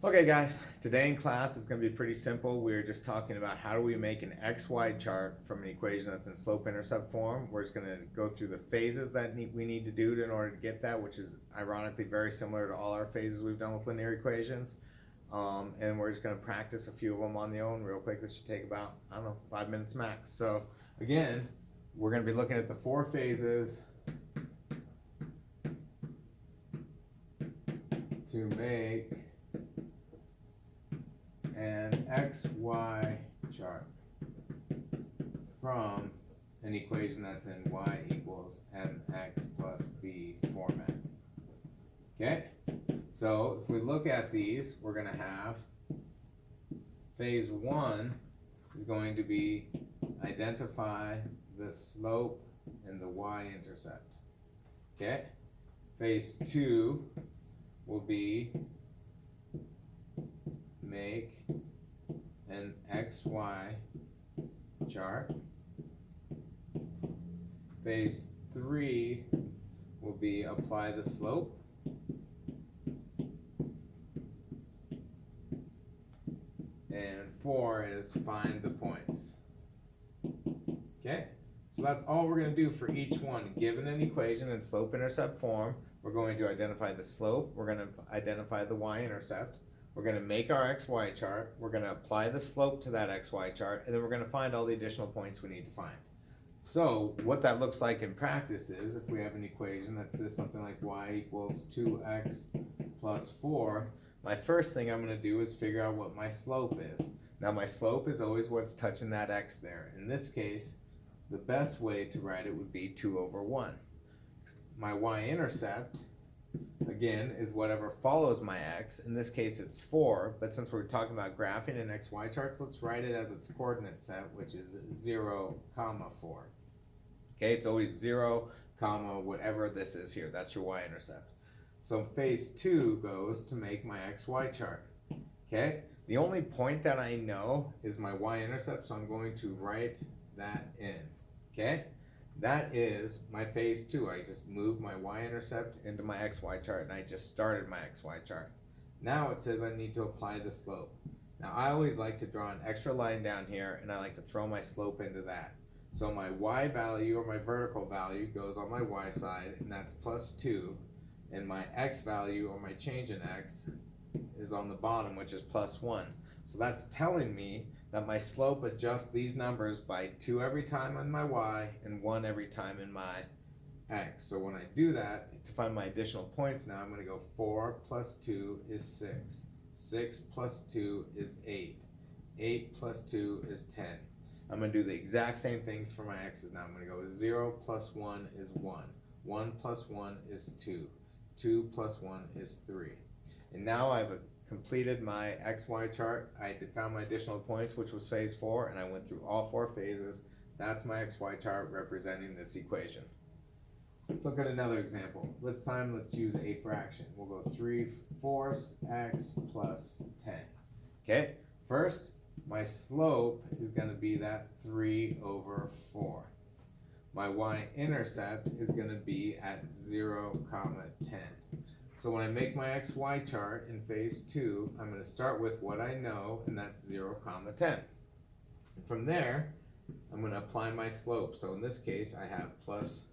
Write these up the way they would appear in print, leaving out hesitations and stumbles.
Okay guys, today in class is going to be pretty simple. We're just talking about how do we make an XY chart from an equation that's in slope-intercept form. We're just going to go through the phases that we need to do in order to get that, which is ironically very similar to all our phases we've done with linear equations. And we're just going to practice a few of them on the own real quick. This should take about, 5 minutes max. So again, we're going to be looking at the four phases to make an XY chart from an equation that's in y equals mx plus b format. Okay, so if we look at these, we're going to have phase one is going to be identify the slope and the y-intercept. Okay, phase two will be make an XY chart. Phase three will be apply the slope. And four is find the points. Okay, so that's all we're going to do for each one. Given an equation in slope-intercept form, we're going to identify the slope, we're going to identify the y-intercept, we're going to make our XY chart, we're going to apply the slope to that XY chart, and then we're going to find all the additional points we need to find. So what that looks like in practice is, if we have an equation that says something like y equals 2x plus 4, my first thing I'm going to do is figure out what my slope is. Now my slope is always what's touching that x there. In this case, the best way to write it would be 2 over 1. My y-intercept, again, is whatever follows my x. In this case, it's 4, but since we're talking about graphing in XY charts, let's write it as its coordinate set, which is 0, 4. Okay, it's always 0, whatever this is here. That's your y-intercept. So phase two goes to make my XY chart. Okay, the only point that I know is my y-intercept, so I'm going to write that in. Okay, that is my phase two. I just moved my y-intercept into my XY chart and I just started my XY chart. Now it says I need to apply the slope. Now I always like to draw an extra line down here and I like to throw my slope into that. So my y value or my vertical value goes on my y side and that's plus 2, and my x value or my change in x is on the bottom, which is plus 1. So that's telling me that my slope adjusts these numbers by 2 every time on my y and 1 every time in my x. So when I do that, to find my additional points now, I'm going to go 4 plus 2 is 6. 6 plus 2 is 8. 8 plus 2 is 10. I'm going to do the exact same things for my x's now. I'm going to go 0 plus 1 is 1. 1 plus 1 is 2. 2 plus 1 is 3. And now I've completed my XY chart. I found my additional points, which was phase 4, and I went through all 4 phases. That's my XY chart representing this equation. Let's look at another example. This time let's use a fraction. We'll go 3/4 x plus 10. Okay, first my slope is going to be that 3 over 4. My y-intercept is going to be at 0, 10. So when I make my XY chart in phase 2, I'm going to start with what I know, and that's 0, 10. And from there, I'm going to apply my slope. So in this case, I have plus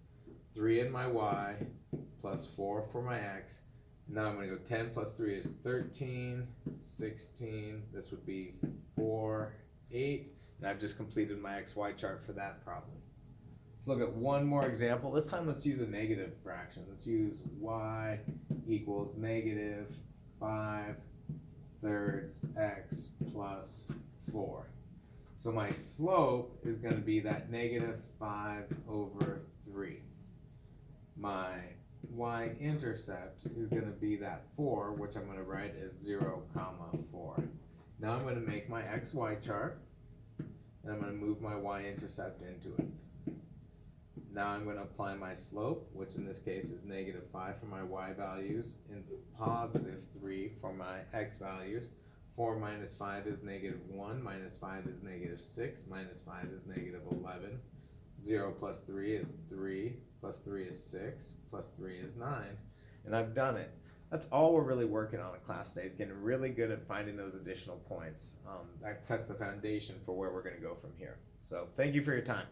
3 in my y, plus 4 for my x. Now I'm going to go 10 plus 3 is 13, 16. This would be 4, 8. And I've just completed my XY chart for that problem. Let's look at one more example. This time let's use a negative fraction. Let's use y equals negative 5 thirds x plus 4. So my slope is going to be that negative 5 over 3. My y-intercept is going to be that 4, which I'm going to write as 0, 4. Now I'm going to make my XY chart, and I'm going to move my y-intercept into it. Now I'm going to apply my slope, which in this case is negative 5 for my y values and positive 3 for my x values. 4 minus 5 is negative 1, minus 5 is negative 6, minus 5 is negative 11. 0 plus 3 is 3, plus 3 is 6, plus 3 is 9. And I've done it. that's all we're really working on in class today, is getting really good at finding those additional points. That sets the foundation for where we're going to go from here. So thank you for your time.